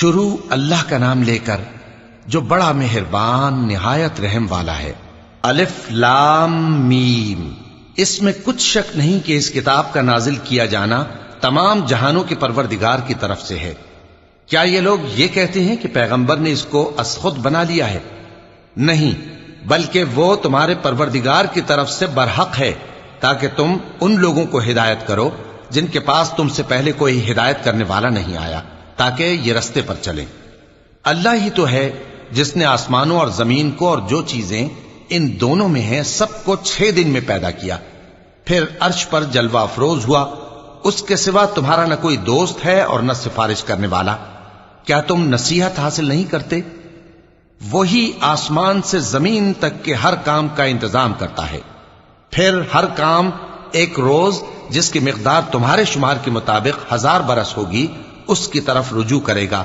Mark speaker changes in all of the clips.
Speaker 1: شروع اللہ کا نام لے کر جو بڑا مہربان نہایت رحم والا ہے۔ الف لام میم۔ اس میں کچھ شک نہیں کہ اس کتاب کا نازل کیا جانا تمام جہانوں کے پروردگار کی طرف سے ہے۔ کیا یہ لوگ یہ کہتے ہیں کہ پیغمبر نے اس کو از خود بنا لیا ہے؟ نہیں، بلکہ وہ تمہارے پروردگار کی طرف سے برحق ہے، تاکہ تم ان لوگوں کو ہدایت کرو جن کے پاس تم سے پہلے کوئی ہدایت کرنے والا نہیں آیا، تاکہ یہ رستے پر چلیں۔ اللہ ہی تو ہے جس نے آسمانوں اور زمین کو اور جو چیزیں ان دونوں میں ہیں سب کو 6 دن میں پیدا کیا، پھر عرش پر جلوہ افروز ہوا۔ اس کے سوا تمہارا نہ کوئی دوست ہے اور نہ سفارش کرنے والا۔ کیا تم نصیحت حاصل نہیں کرتے؟ وہی آسمان سے زمین تک کے ہر کام کا انتظام کرتا ہے، پھر ہر کام ایک روز جس کی مقدار تمہارے شمار کے مطابق 1000 برس ہوگی اس کی طرف رجوع کرے گا۔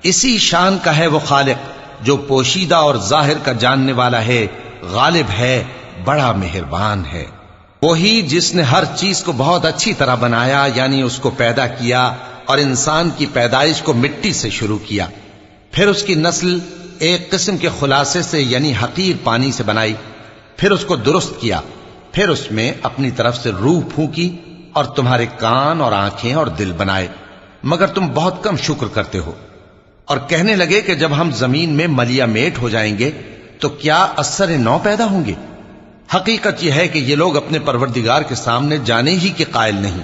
Speaker 1: اسی شان کا ہے وہ خالق جو پوشیدہ اور ظاہر کا جاننے والا ہے، غالب ہے، بڑا مہربان ہے۔ وہی جس نے ہر چیز کو بہت اچھی طرح بنایا، یعنی اس کو پیدا کیا اور انسان کی پیدائش کو مٹی سے شروع کیا، پھر اس کی نسل ایک قسم کے خلاصے سے یعنی حقیر پانی سے بنائی، پھر اس کو درست کیا، پھر اس میں اپنی طرف سے روح پھونکی اور تمہارے کان اور آنکھیں اور دل بنائے، مگر تم بہت کم شکر کرتے ہو۔ اور کہنے لگے کہ جب ہم زمین میں ملیا میٹ ہو جائیں گے تو کیا اثر نو پیدا ہوں گے؟ حقیقت یہ ہے کہ یہ لوگ اپنے پروردگار کے سامنے جانے ہی کے قائل نہیں۔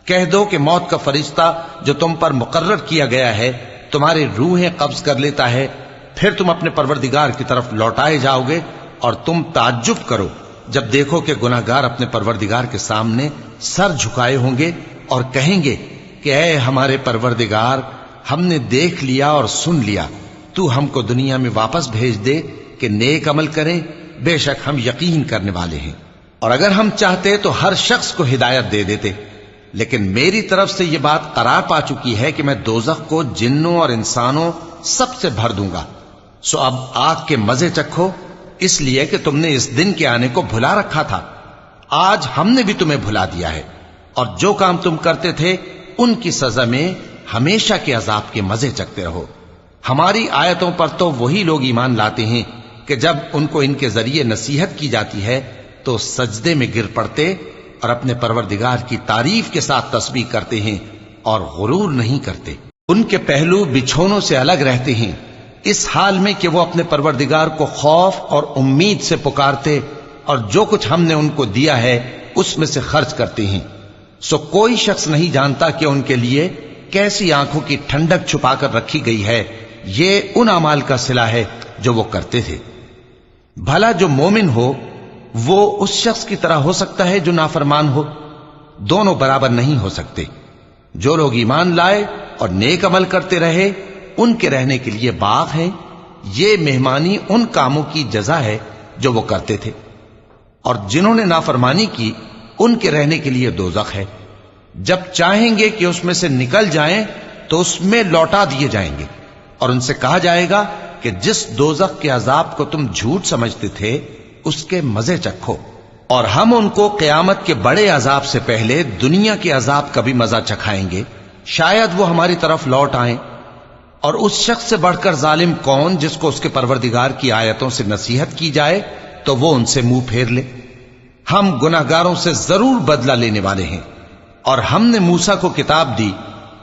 Speaker 1: کہہ دو کہ موت کا فرشتہ جو تم پر مقرر کیا گیا ہے تمہاری روحیں قبض کر لیتا ہے، پھر تم اپنے پروردگار کی طرف لوٹائے جاؤ گے، اور تم تعجب کرو جب دیکھو کہ گناہگار اپنے پروردگار کے سامنے سر جھکائے ہوں گے اور کہیں گے کہ اے ہمارے پروردگار، ہم نے دیکھ لیا اور سن لیا، تو ہم کو دنیا میں واپس بھیج دے کہ نیک عمل کریں، بے شک ہم یقین کرنے والے ہیں۔ اور اگر ہم چاہتے تو ہر شخص کو ہدایت دے دیتے، لیکن میری طرف سے یہ بات قرار پا چکی ہے کہ میں دوزخ کو جنوں اور انسانوں سب سے بھر دوں گا، سو اب آگ کے مزے چکھو، اس لیے کہ تم نے اس دن کے آنے کو بھلا رکھا تھا۔ آج ہم نے بھی تمہیں بھلا دیا ہے، اور جو کام تم کرتے تھے ان کی سزا میں ہمیشہ کے عذاب کے مزے چکتے رہو۔ ہماری آیتوں پر تو وہی لوگ ایمان لاتے ہیں کہ جب ان کو ان کے ذریعے نصیحت کی جاتی ہے تو سجدے میں گر پڑتے اور اپنے پروردگار کی تعریف کے ساتھ تسبیح کرتے ہیں اور غرور نہیں کرتے۔ ان کے پہلو بچھونوں سے الگ رہتے ہیں، اس حال میں کہ وہ اپنے پروردگار کو خوف اور امید سے پکارتے اور جو کچھ ہم نے ان کو دیا ہے اس میں سے خرچ کرتے ہیں۔ سو کوئی شخص نہیں جانتا کہ ان کے لیے کیسی آنکھوں کی ٹھنڈک چھپا کر رکھی گئی ہے، یہ ان اعمال کا صلہ ہے جو وہ کرتے تھے۔ بھلا جو مومن ہو وہ اس شخص کی طرح ہو سکتا ہے جو نافرمان ہو؟ دونوں برابر نہیں ہو سکتے۔ جو لوگ ایمان لائے اور نیک عمل کرتے رہے ان کے رہنے کے لیے باغ ہیں، یہ مہمانی ان کاموں کی جزا ہے جو وہ کرتے تھے، اور جنہوں نے نافرمانی کی ان کے رہنے کے لیے دوزخ ہے، جب چاہیں گے کہ اس میں سے نکل جائیں تو اس میں لوٹا دیے جائیں گے، اور ان سے کہا جائے گا کہ جس دوزخ کے عذاب کو تم جھوٹ سمجھتے تھے اس کے مزے چکھو، اور ہم ان کو قیامت کے بڑے عذاب سے پہلے دنیا کے عذاب کا بھی مزہ چکھائیں گے، شاید وہ ہماری طرف لوٹ آئیں۔ اور اس شخص سے بڑھ کر ظالم کون جس کو اس کے پروردگار کی آیتوں سے نصیحت کی جائے تو وہ ان سے منہ پھیر لے۔ ہم گناہگاروں سے ضرور بدلہ لینے والے ہیں، اور ہم نے موسیٰ کو کتاب دی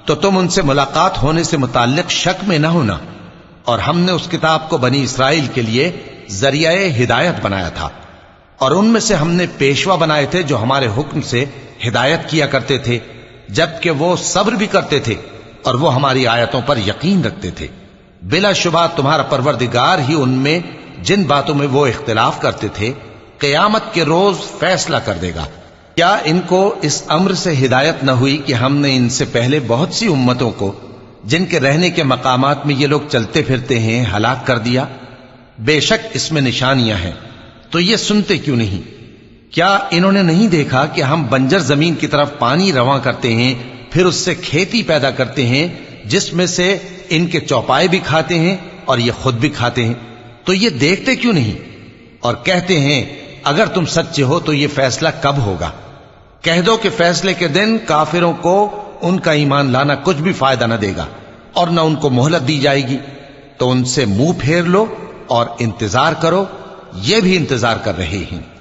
Speaker 1: تو تم ان سے ملاقات ہونے سے متعلق شک میں نہ ہونا، اور ہم نے اس کتاب کو بنی اسرائیل کے لیے ذریعہ ہدایت بنایا تھا، اور ان میں سے ہم نے پیشوا بنائے تھے جو ہمارے حکم سے ہدایت کیا کرتے تھے، جبکہ وہ صبر بھی کرتے تھے اور وہ ہماری آیتوں پر یقین رکھتے تھے۔ بلا شبہ تمہارا پروردگار ہی ان میں جن باتوں میں وہ اختلاف کرتے تھے قیامت کے روز فیصلہ کر دے گا۔ کیا ان کو اس امر سے ہدایت نہ ہوئی کہ ہم نے ان سے پہلے بہت سی امتوں کو جن کے رہنے کے مقامات میں یہ لوگ چلتے پھرتے ہیں ہلاک کر دیا؟ بے شک اس میں نشانیاں ہیں، تو یہ سنتے کیوں نہیں؟ کیا انہوں نے نہیں دیکھا کہ ہم بنجر زمین کی طرف پانی رواں کرتے ہیں، پھر اس سے کھیتی پیدا کرتے ہیں جس میں سے ان کے چوپائے بھی کھاتے ہیں اور یہ خود بھی کھاتے ہیں؟ تو یہ دیکھتے کیوں نہیں؟ اور کہتے ہیں اگر تم سچے ہو تو یہ فیصلہ کب ہوگا؟ کہہ دو کہ فیصلے کے دن کافروں کو ان کا ایمان لانا کچھ بھی فائدہ نہ دے گا، اور نہ ان کو مہلت دی جائے گی، تو ان سے منہ پھیر لو اور انتظار کرو، یہ بھی انتظار کر رہے ہیں۔